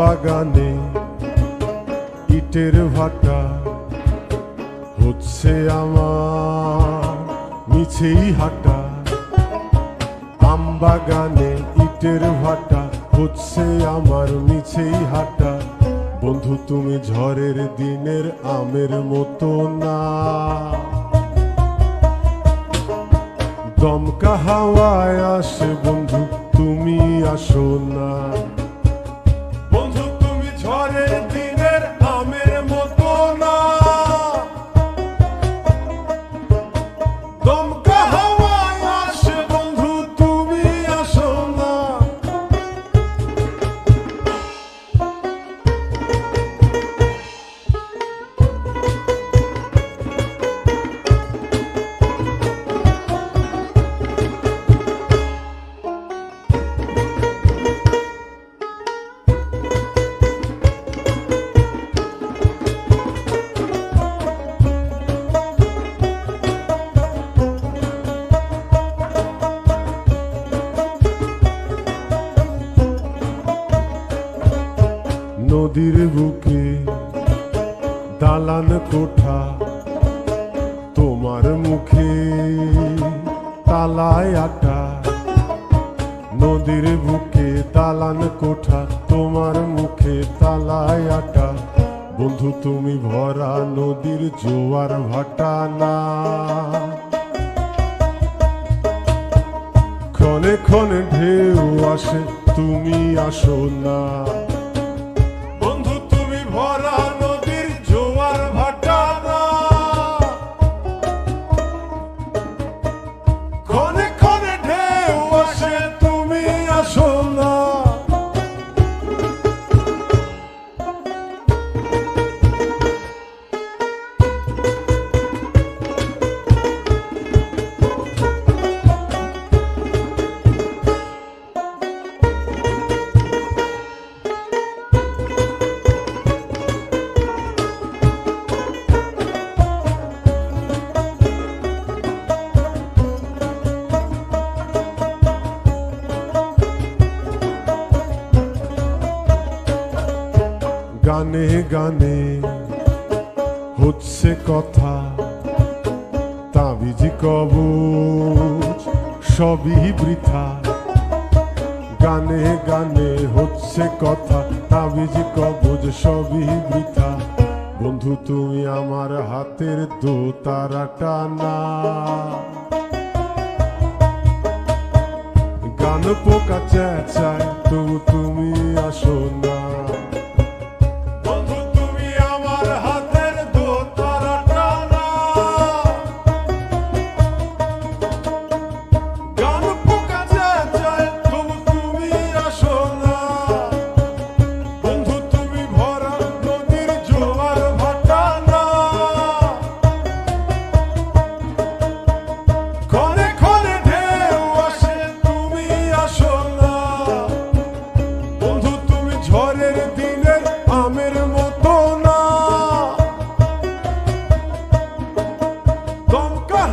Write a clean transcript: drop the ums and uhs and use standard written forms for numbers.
বাগানে ইটের ভাটা হচ্ছে আমার মিছেই হাঁটা। আম বাগানে ইটের ভাটা হচ্ছে আমার মিছেই হাঁটা। বন্ধু তুমি ঝড়ের দিনের আমের মতো না, দমকা হাওয়ায় আসে বন্ধু তুমি আসো না। বন্ধু তুমি ঝড়ের দিনের আমের মতো না, দমকা হাওয়ায় আসে বন্ধু তুমি আসো না। নদীর বুকে দালান কোঠা, তোমার মুখে তালায় আটা। নদীর বুকে দালান কোঠা, তোমার মুখে তালায় আটা। বন্ধু তুমি ভরা নদীর জোয়ার ভাটা না, ক্ষণে ক্ষণে ঢেউ আসে তুমি আসো না। ভরা নদীর জোয়ার ভাটা না, ক্ষণে ক্ষণে ঢেউ আসে তুমি আসো না। গানে গানে হচ্ছে কথা, তাবিজ কবচ সবই বৃথা। গানে গানে হচ্ছে কথা, তাবিজ কবচ সবই বৃথা। বন্ধু তুমি আমার হাতের দোতারাটা না, গান পোকা চেঁচায় তবু তুমি আসো না। ঝড়ের দিনের আমের মতো না, দমকা